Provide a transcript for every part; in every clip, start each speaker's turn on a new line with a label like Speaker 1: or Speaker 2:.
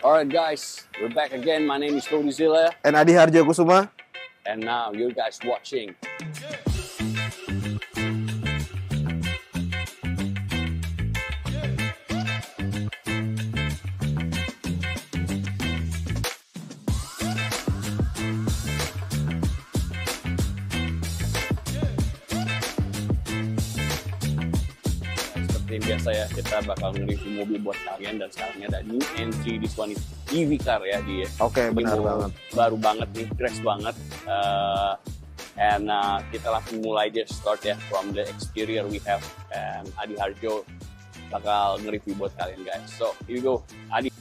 Speaker 1: Alright guys, we're back again. My name is Rodi Zilla.
Speaker 2: And Adi Harjo Kusuma.
Speaker 1: And now you guys watching. Seperti biasa ya, kita bakal nge-review mobil buat kalian. Dan sekarang ini ada new entry, this one is EV car ya dia.
Speaker 2: Oke, benar banget.
Speaker 1: Baru banget nih, fresh banget. And kita langsung mulai aja start ya from the exterior we have. And Adi Harjo bakal nge-review buat kalian guys. So here you go, Adi.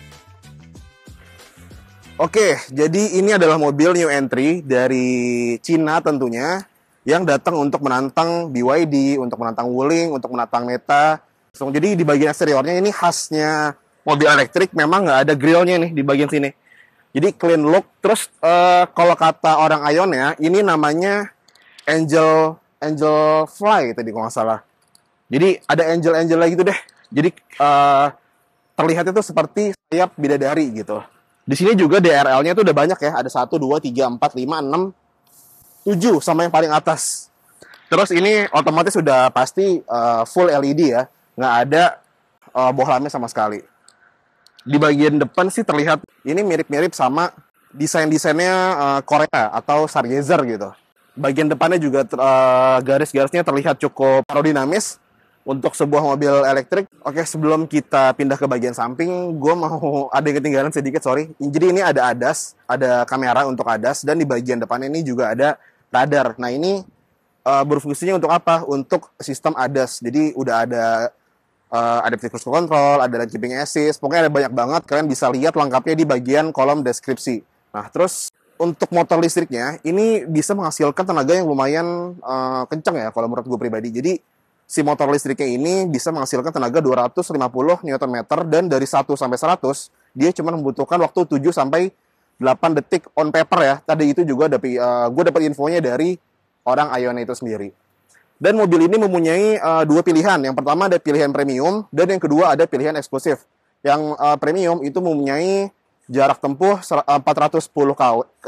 Speaker 2: Oke, jadi ini adalah mobil new entry dari Cina tentunya, yang datang untuk menantang BYD, untuk menantang Wuling, untuk menantang Meta. So, jadi di bagian eksteriornya ini khasnya mobil elektrik, memang nggak ada grillnya nih di bagian sini. Jadi clean look. Terus kalau kata orang Ion ya, ini namanya Angel Fly tadi kalau nggak salah. Jadi ada angel gitu deh. Jadi terlihatnya tuh seperti sayap bidadari gitu. Di sini juga DRL-nya tuh udah banyak ya. Ada 1, 2, 3, 4, 5, 6, 7 sama yang paling atas. Terus ini otomatis sudah pasti full LED ya. Nggak ada bohlamnya sama sekali. Di bagian depan sih terlihat ini mirip-mirip sama desain-desainnya Korea atau Stargazer gitu. Bagian depannya juga garis-garisnya terlihat cukup aerodinamis untuk sebuah mobil elektrik. Oke, sebelum kita pindah ke bagian samping, gue mau ada yang ketinggalan sedikit, sorry. Jadi ini ada ADAS, ada kamera untuk ADAS, dan di bagian depannya ini juga ada radar. Nah ini berfungsinya untuk apa? Untuk sistem ADAS. Jadi udah ada adaptive cruise control, ada lane keeping assist, pokoknya ada banyak banget. Kalian bisa lihat lengkapnya di bagian kolom deskripsi. Nah, terus untuk motor listriknya, ini bisa menghasilkan tenaga yang lumayan kencang ya, kalau menurut gue pribadi. Jadi, si motor listriknya ini bisa menghasilkan tenaga 250 Nm, dan dari 1 sampai 100, dia cuma membutuhkan waktu 7 sampai 8 detik on paper ya. Tadi itu juga gue dapat infonya dari orang Ion itu sendiri. Dan mobil ini mempunyai dua pilihan. Yang pertama ada pilihan premium, dan yang kedua ada pilihan eksklusif. Yang premium itu mempunyai jarak tempuh 410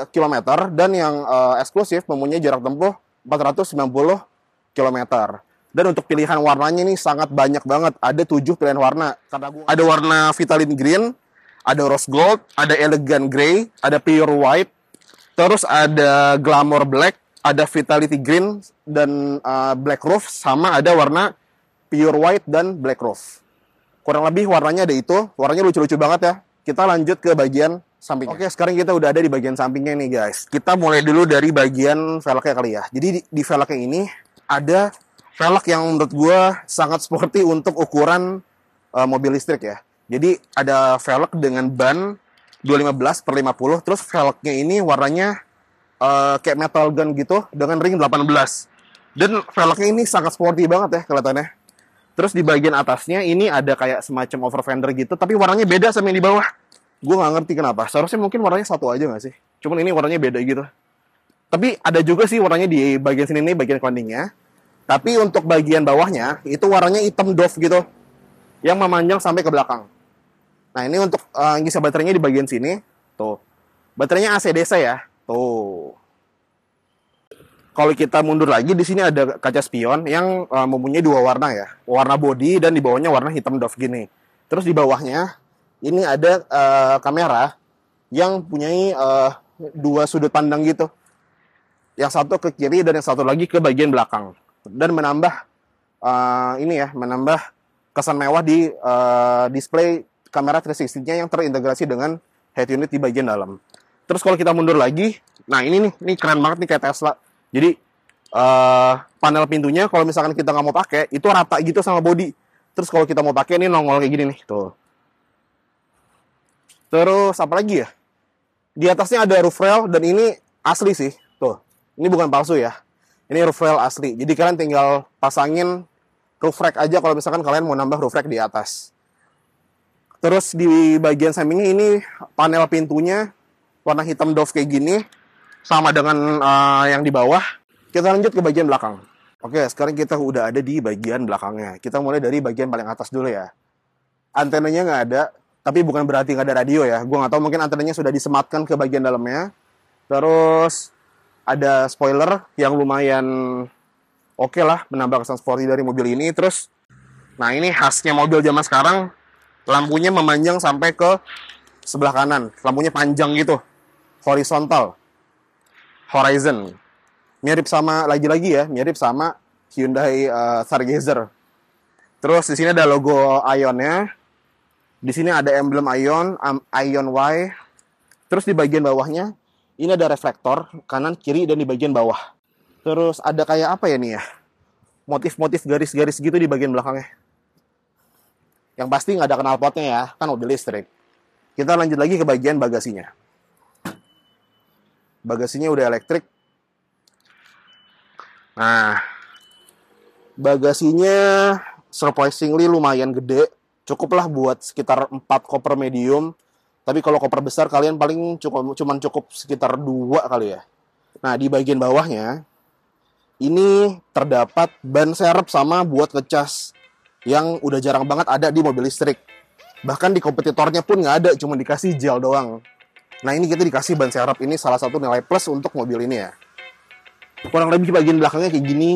Speaker 2: km, dan yang eksklusif mempunyai jarak tempuh 490 km. Dan untuk pilihan warnanya ini sangat banyak banget. Ada 7 pilihan warna. Ada warna Vitaline Green, ada Rose Gold, ada Elegant Grey, ada Pure White, terus ada Glamour Black, ada Vitality Green dan Black Roof, sama ada warna Pure White dan Black Roof. Kurang lebih warnanya ada itu. Warnanya lucu-lucu banget ya. Kita lanjut ke bagian samping. Oke, sekarang kita udah ada di bagian sampingnya nih guys. Kita mulai dulu dari bagian velgnya kali ya. Jadi di velgnya ini ada velg yang menurut gue sangat sporty untuk ukuran mobil listrik ya. Jadi ada velg dengan ban 215/50. Terus velgnya ini warnanya kayak metal gun gitu dengan ring 18. Dan velgnya ini sangat sporty banget ya kelihatannya. Terus di bagian atasnya ini ada kayak semacam over fender gitu, tapi warnanya beda sama yang di bawah. Gue nggak ngerti kenapa. Seharusnya mungkin warnanya satu aja nggak sih? Cuman ini warnanya beda gitu. Tapi ada juga sih warnanya di bagian sini nih, bagian cloudingnya. Tapi untuk bagian bawahnya itu warnanya hitam doff gitu, yang memanjang sampai ke belakang. Nah ini untuk ngisi baterainya di bagian sini. Tuh, baterainya AC/DC ya. Tuh. Kalau kita mundur lagi, di sini ada kaca spion yang mempunyai dua warna ya. Warna body dan di bawahnya warna hitam doff gini. Terus di bawahnya ini ada kamera yang punyai dua sudut pandang gitu. Yang satu ke kiri dan yang satu lagi ke bagian belakang. Dan menambah menambah kesan mewah di display kamera 360-nya yang terintegrasi dengan head unit di bagian dalam. Terus kalau kita mundur lagi, nah ini keren banget nih kayak Tesla. Jadi panel pintunya kalau misalkan kita nggak mau pakai, itu rata gitu sama body. Terus kalau kita mau pakai, ini nongol kayak gini nih, tuh. Terus apa lagi ya? Di atasnya ada roof rail, dan ini asli sih, tuh. Ini bukan palsu ya. Ini roof rail asli. Jadi kalian tinggal pasangin roof rack aja kalau misalkan kalian mau nambah roof rack di atas. Terus di bagian sampingnya ini panel pintunya warna hitam doff kayak gini, sama dengan yang di bawah. Kita lanjut ke bagian belakang. Oke, sekarang kita udah ada di bagian belakangnya. Kita mulai dari bagian paling atas dulu ya. Antenanya nggak ada, Tapi bukan berarti nggak ada radio ya. Gue nggak tahu, mungkin antenanya sudah disematkan ke bagian dalamnya. Terus ada spoiler yang lumayan oke lah, menambah kesan sporty dari mobil ini. Terus, nah ini khasnya mobil zaman sekarang, lampunya memanjang sampai ke sebelah kanan. Lampunya panjang gitu, horizontal, horizon. Mirip sama, lagi-lagi ya, mirip sama Hyundai Stargazer. Terus di sini ada logo Ion-nya. Di sini ada emblem Ion, Ion Y. Terus di bagian bawahnya, ini ada reflektor, kanan, kiri, dan di bagian bawah. Terus ada kayak apa ya nih ya? Motif-motif garis-garis gitu di bagian belakangnya. Yang pasti nggak ada knalpotnya ya, kan mobil listrik. Kita lanjut lagi ke bagian bagasinya. Bagasinya udah elektrik. Nah, bagasinya surprisingly lumayan gede. Cukuplah buat sekitar 4 koper medium. Tapi kalau koper besar kalian paling cuman cukup sekitar 2 kali ya. Nah, di bagian bawahnya ini terdapat ban serep sama buat ngecas yang udah jarang banget ada di mobil listrik. Bahkan di kompetitornya pun nggak ada, cuma dikasih gel doang. Nah, ini kita dikasih ban serep, ini salah satu nilai plus untuk mobil ini ya. Kurang lebih bagian belakangnya kayak gini.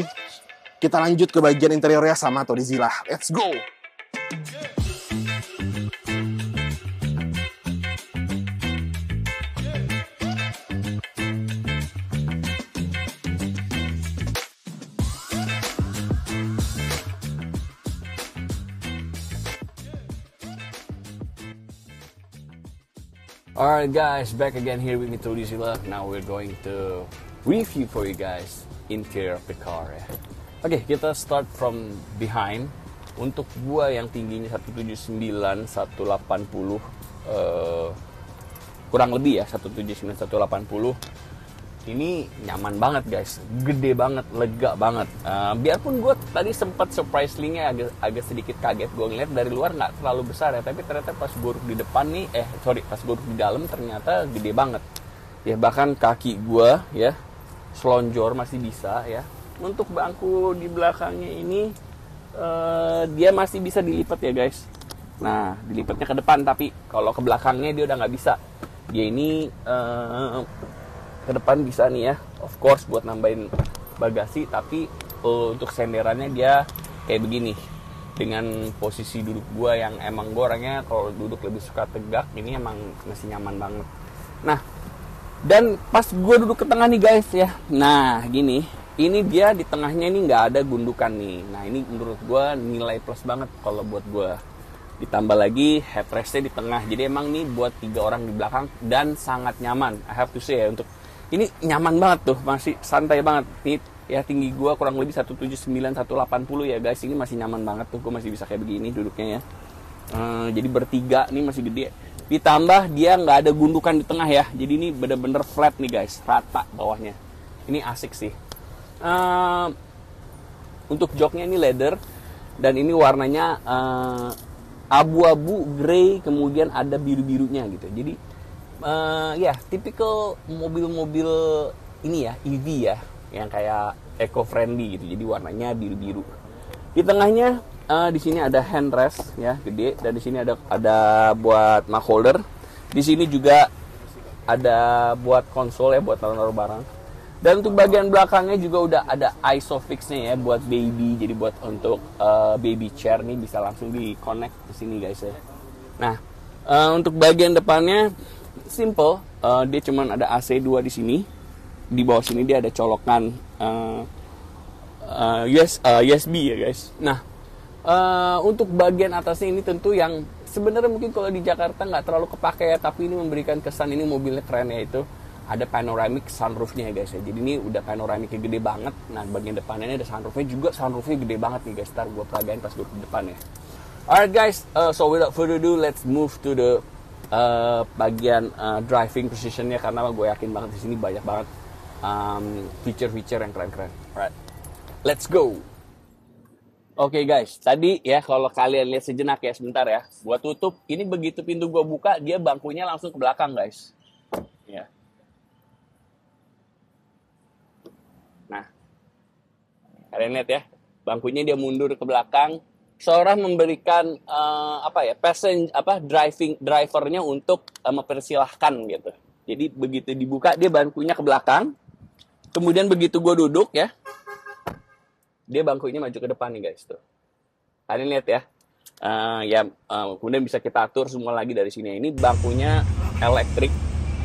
Speaker 2: Kita lanjut ke bagian interiornya sama Todzilla. Let's go!
Speaker 1: Alright guys, back again here with me Todzilla. Now we're going to review for you guys interior of the car ya. Oke, kita start from behind. Untuk gua yang tingginya 179, 180 kurang lebih ya 179, 180. Ini nyaman banget guys, gede banget, lega banget. Biarpun gue tadi sempat surprisingly-nya agak sedikit kaget, gue ngeliat dari luar nggak terlalu besar ya, tapi ternyata pas gue duduk di depan nih, pas gue duduk di dalam ternyata gede banget. Ya bahkan kaki gue ya selonjor masih bisa ya. Untuk bangku di belakangnya ini dia masih bisa dilipat ya guys. Nah dilipatnya ke depan, tapi kalau ke belakangnya dia udah nggak bisa. Dia ini ke depan bisa nih ya, of course buat nambahin bagasi, tapi untuk senderannya dia kayak begini dengan posisi duduk gua yang emang gua orangnya kalau duduk lebih suka tegak, ini emang masih nyaman banget. Nah, dan pas gua duduk ke tengah nih guys ya, nah gini, ini dia di tengahnya ini nggak ada gundukan nih. Nah ini menurut gua nilai plus banget kalau buat gua. Ditambah lagi headrestnya di tengah, jadi emang nih buat 3 orang di belakang dan sangat nyaman. I have to say ya, untuk ini nyaman banget tuh, masih santai banget. Nih ya tinggi gue kurang lebih 179, 180 ya guys. Ini masih nyaman banget tuh, gue masih bisa kayak begini duduknya ya. Jadi bertiga nih masih gede. Ditambah dia nggak ada gundukan di tengah ya. Jadi ini bener-bener flat nih guys, rata bawahnya. Ini asik sih. Untuk joknya ini leather dan ini warnanya abu-abu, grey, kemudian ada biru-birunya gitu. Jadi ya typical mobil-mobil ini ya, EV ya, yang kayak eco-friendly gitu. Jadi warnanya biru-biru. Di tengahnya di sini ada handrest ya, gede, dan di sini ada buat map holder. Di sini juga ada buat konsol ya, buat taruh barang. Dan untuk bagian belakangnya juga udah ada ISOFIX-nya ya buat baby. Jadi buat untuk baby chair nih bisa langsung di-connect ke sini guys ya. Nah, untuk bagian depannya simple, dia cuman ada AC 2 di sini. Di bawah sini dia ada colokan USB ya guys. Nah, untuk bagian atasnya ini tentu yang sebenarnya mungkin kalau di Jakarta nggak terlalu kepake ya, tapi ini memberikan kesan ini mobilnya keren ya, itu ada panoramic sunroofnya ya guys ya. Jadi ini udah panoramiknya gede banget. Nah bagian depannya ini ada sunroofnya juga, sunroofnya gede banget nih guys. Ntar gue peragain pas gue ke depan ya. Alright guys, so without further ado, let's move to the bagian driving positionnya, karena gue yakin banget di sini banyak banget feature-feature yang keren-keren. Alright, let's go. Oke guys, tadi ya kalau kalian lihat sejenak ya, sebentar ya, gue tutup. Ini begitu pintu gue buka, dia bangkunya langsung ke belakang guys. Ya. Nah, kalian lihat ya, bangkunya dia mundur ke belakang. seorang memberikan drivernya untuk mempersilahkan gitu. Jadi begitu dibuka dia bangkunya ke belakang, kemudian begitu gue duduk ya, dia bangkunya maju ke depan nih guys tuh. Kalian lihat ya. Kemudian bisa kita atur semua lagi dari sini. Ini bangkunya elektrik.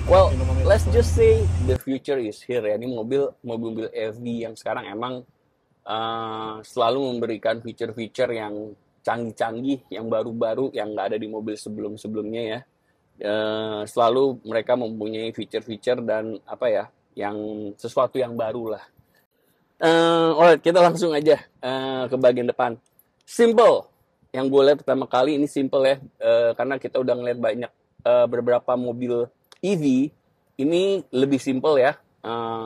Speaker 1: Well, let's just say the future is here ya. Ini mobil EV yang sekarang emang selalu memberikan fitur-fitur yang canggih-canggih, yang baru-baru, yang nggak ada di mobil sebelum-sebelumnya ya. Selalu mereka mempunyai fitur-fitur dan yang sesuatu yang baru lah. Alright, kita langsung aja ke bagian depan. Simple. Yang gue lihat pertama kali ini simple ya, karena kita udah ngeliat banyak beberapa mobil EV, ini lebih simple ya.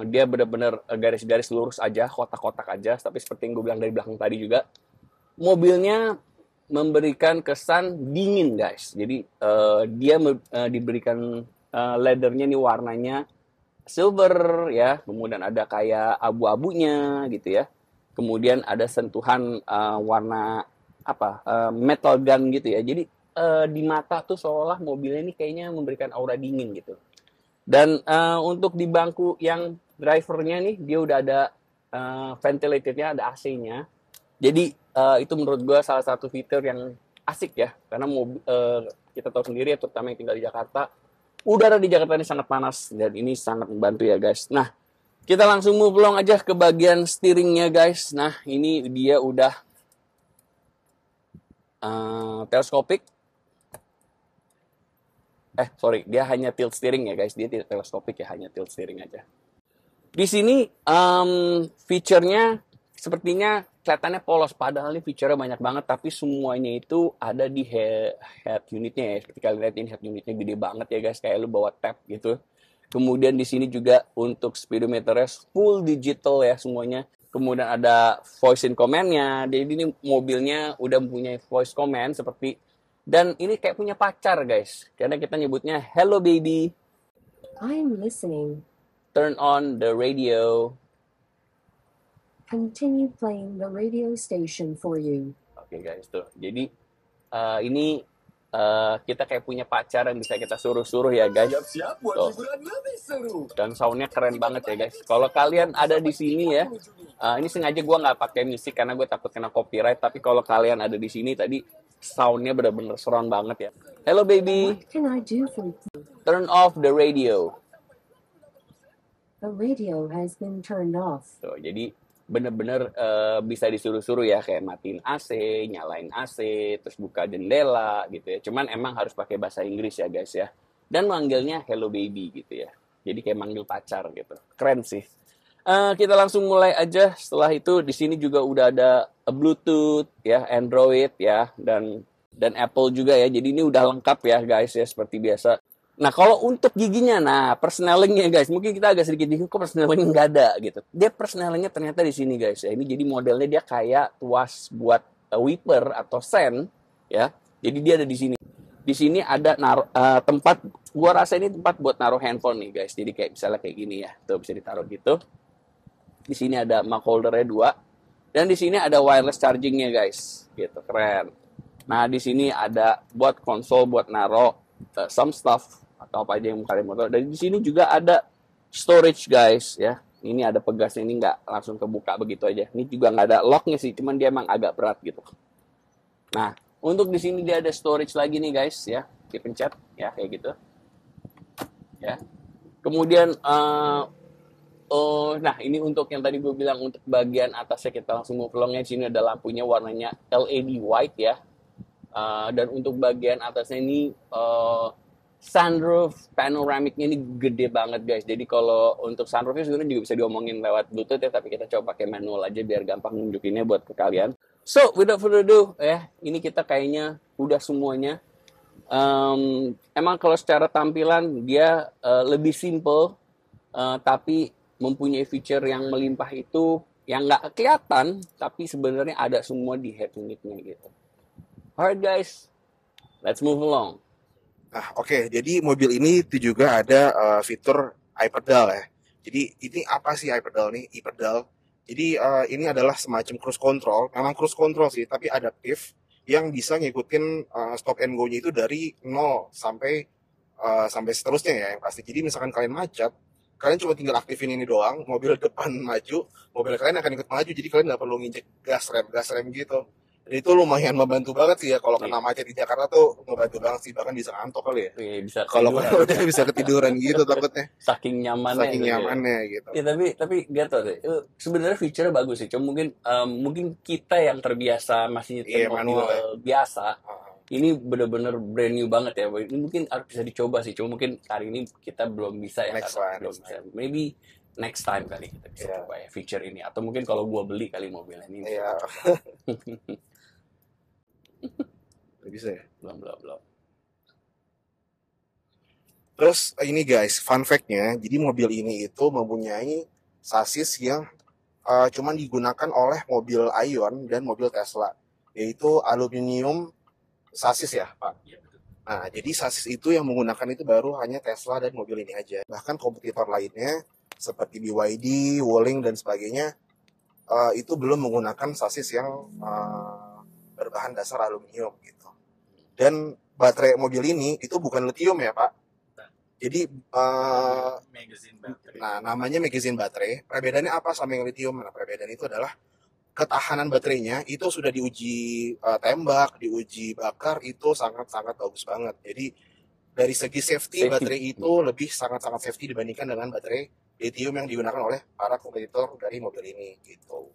Speaker 1: Dia benar-benar garis-garis lurus aja, kotak-kotak aja, tapi seperti yang gue bilang dari belakang tadi juga, mobilnya memberikan kesan dingin guys. Jadi dia diberikan leathernya nih warnanya silver ya, kemudian ada kayak abu-abunya gitu ya, kemudian ada sentuhan warna metal gun gitu ya. Jadi di mata tuh seolah mobilnya ini kayaknya memberikan aura dingin gitu. Dan untuk di bangku yang drivernya nih dia udah ada ventilatornya, ada AC-nya. Jadi itu menurut gue salah satu fitur yang asik ya, karena kita tahu sendiri ya, terutama yang tinggal di Jakarta, udara di Jakarta ini sangat panas dan ini sangat membantu ya guys. Nah, kita langsung move along aja ke bagian steeringnya guys. Nah, ini dia udah teleskopik. Dia hanya tilt steering ya guys. Dia tidak teleskopik ya, hanya tilt steering aja. Di sini feature-nya sepertinya kelihatannya polos, padahal ini feature-nya banyak banget, tapi semuanya itu ada di head unitnya ya. Seperti kalian lihat ini head unitnya gede banget ya guys, kayak lu bawa tab gitu. Kemudian di sini juga untuk speedometernya full digital ya semuanya. Kemudian ada voice in command-nya. Jadi ini mobilnya udah mempunyai voice command seperti, dan ini kayak punya pacar guys. Karena kita nyebutnya hello baby.
Speaker 3: I'm listening.
Speaker 1: Turn on the radio.
Speaker 3: Continue playing the radio station for you.
Speaker 1: Oke guys tuh. Jadi ini kita kayak punya pacar yang bisa kita suruh-suruh ya guys.
Speaker 4: Siap-siap buat liburan lebih seru.
Speaker 1: Dan soundnya keren banget ya guys. Kalau kalian ada di sini ya, ini sengaja gue nggak pakai musik karena gue takut kena copyright. Tapi kalau kalian ada di sini tadi, soundnya benar-benar surround banget ya. Hello baby.
Speaker 3: What can I do for you?
Speaker 1: Turn off the radio.
Speaker 3: The radio has been turned off.
Speaker 1: Tuh, jadi bener-bener bisa disuruh-suruh ya, kayak matiin AC, nyalain AC, terus buka jendela gitu ya. Cuman emang harus pakai bahasa Inggris ya guys ya. Dan manggilnya hello baby gitu ya. Jadi kayak manggil pacar gitu. Keren sih. Kita langsung mulai aja. Setelah itu di sini juga udah ada Bluetooth ya, Android ya, dan Apple juga ya. Jadi ini udah lengkap ya guys ya, seperti biasa. Nah, kalau untuk giginya, persnelingnya guys, mungkin kita agak sedikit bingung kok persneling nggak ada gitu. Dia persnelingnya ternyata di sini guys ya. Ini jadi modelnya dia kayak tuas buat wiper atau sen ya. Jadi dia ada di sini. Di sini ada tempat, gua rasa ini tempat buat naruh handphone nih guys. Jadi kayak misalnya kayak gini ya, tuh bisa ditaruh gitu. Di sini ada mug holdernya 2, dan di sini ada wireless chargingnya guys. Gitu, keren. Nah, di sini ada buat konsol buat naruh some stuff atau apa aja yang kalian mau tahu. Dan di sini juga ada storage guys ya. Ini ada pegasnya, ini nggak langsung kebuka begitu aja. Ini juga nggak ada locknya sih, cuman dia emang agak berat gitu. Nah, untuk di sini dia ada storage lagi nih guys ya. Dipencet ya kayak gitu. Ya. Kemudian nah ini untuk yang tadi gue bilang untuk bagian atasnya, kita langsung move along-nya. Di sini ada lampunya warnanya LED white ya. Dan untuk bagian atasnya ini sunroof panoramicnya ini gede banget guys. Jadi kalau untuk sunroofnya sebenarnya juga bisa diomongin lewat Bluetooth ya, tapi kita coba pakai manual aja biar gampang nunjukinnya buat ke kalian. So without further ado ya, ini kita kayaknya udah semuanya. Emang kalau secara tampilan dia lebih simple, tapi mempunyai feature yang melimpah itu yang nggak kelihatan, tapi sebenarnya ada semua di head unitnya gitu. Alright guys, let's move along.
Speaker 2: Oke. Jadi mobil ini itu juga ada fitur iPedal ya. Jadi ini apa sih iPedal nih? iPedal Jadi ini adalah semacam cruise control, memang cruise control sih, tapi adaptif yang bisa ngikutin stop and go-nya itu dari 0 sampai seterusnya ya yang pasti. Jadi misalkan kalian macet, kalian cuma tinggal aktifin ini doang, mobil depan maju, mobil kalian akan ikut maju, jadi kalian nggak perlu nginjek gas rem gitu. Dan itu lumayan membantu banget sih ya, kalau kena macet di Jakarta tuh ngebantu banget sih, bahkan bisa ngantuk kali ya.
Speaker 1: Iya, bisa
Speaker 2: Kalau
Speaker 1: ketiduran.
Speaker 2: udah bisa ketiduran gitu takutnya,
Speaker 1: Saking nyamannya
Speaker 2: saking
Speaker 1: gitu ya.
Speaker 2: nyamannya gitu.
Speaker 1: Ya tapi gak tau deh. Sebenarnya feature bagus sih. Cuma mungkin kita yang terbiasa masih nyetir
Speaker 2: Iya,
Speaker 1: mobil
Speaker 2: manual ya.
Speaker 1: biasa,
Speaker 2: Ah,
Speaker 1: ini bener-bener brand new banget ya. Ini mungkin harus bisa dicoba sih. Cuma mungkin hari ini kita belum bisa ya.
Speaker 2: Next
Speaker 1: karena
Speaker 2: lah,
Speaker 1: belum
Speaker 2: next
Speaker 1: bisa. Maybe next time kali kita bisa
Speaker 2: Iya.
Speaker 1: coba ya feature ini. Atau mungkin kalau gua beli kali mobilnya ini bisa
Speaker 2: Iya.
Speaker 1: gua coba.
Speaker 2: Nggak bisa ya.
Speaker 1: Belum.
Speaker 2: Terus ini guys, fun fact-nya, jadi mobil ini itu mempunyai sasis yang cuman digunakan oleh mobil Ion dan mobil Tesla, yaitu aluminium sasis ya Pak. Nah, jadi sasis itu yang menggunakan itu baru hanya Tesla dan mobil ini aja. Bahkan kompetitor lainnya seperti BYD, Wuling dan sebagainya itu belum menggunakan sasis yang berbahan dasar aluminium gitu. Dan baterai mobil ini itu bukan lithium ya Pak. Jadi nah namanya magazine baterai. Perbedaannya apa sama yang lithium? Nah, perbedaan itu adalah ketahanan baterainya itu sudah diuji tembak, diuji bakar itu sangat-sangat bagus banget. Jadi dari segi safety baterai itu lebih sangat-sangat safety dibandingkan dengan baterai lithium yang digunakan oleh para kompetitor dari mobil ini gitu.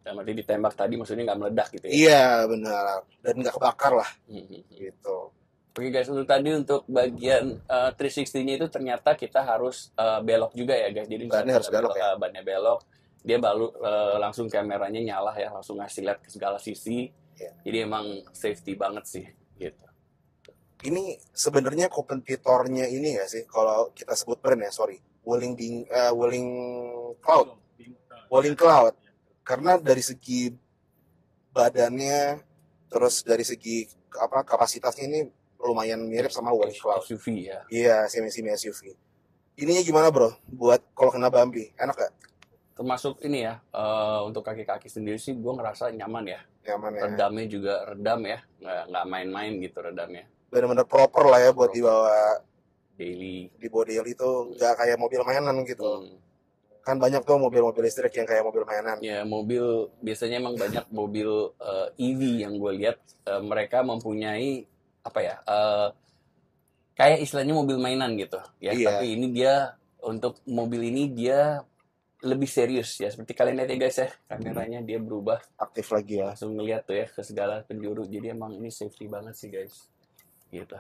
Speaker 1: Dan berarti ditembak tadi maksudnya nggak meledak gitu ya.
Speaker 2: Iya benar, dan nggak kebakar lah gitu.
Speaker 1: Oke guys, untuk bagian 360-nya itu ternyata kita harus belok juga ya guys. Jadi
Speaker 2: Bannya harus belok ya.
Speaker 1: bannya belok, dia baru langsung kameranya nyala ya, langsung ngasih lihat ke segala sisi.
Speaker 2: Iya.
Speaker 1: Jadi emang safety banget sih gitu.
Speaker 2: Ini sebenarnya kompetitornya ini ya sih, kalau kita sebut brand ya, sorry, Wuling Cloud. Karena dari segi badannya, terus dari segi kapasitasnya ini lumayan mirip sama Wuling Cloud.
Speaker 1: SUV ya.
Speaker 2: Iya, semi SUV. Ininya gimana bro? Buat kalau kena bumpy, enak gak?
Speaker 1: Termasuk ini ya, untuk kaki-kaki sendiri sih gue ngerasa nyaman ya.
Speaker 2: Nyaman ya.
Speaker 1: Redamnya juga redam ya, nggak main-main gitu redamnya.
Speaker 2: Bener-bener proper lah ya buat dibawa
Speaker 1: Daily.
Speaker 2: di body itu, nggak kayak mobil mainan gitu. Kan banyak tuh mobil-mobil listrik yang kayak mobil mainan.
Speaker 1: Ya mobil biasanya emang banyak mobil EV yang gue lihat mereka mempunyai apa ya kayak istilahnya mobil mainan gitu ya.
Speaker 2: Iya.
Speaker 1: Tapi ini dia untuk mobil ini dia lebih serius ya, seperti kalian lihat ya guys ya, kameranya dia berubah
Speaker 2: Aktif lagi ya.
Speaker 1: langsung ngeliat tuh ya ke segala penjuru. Jadi emang ini safety banget sih guys gitu.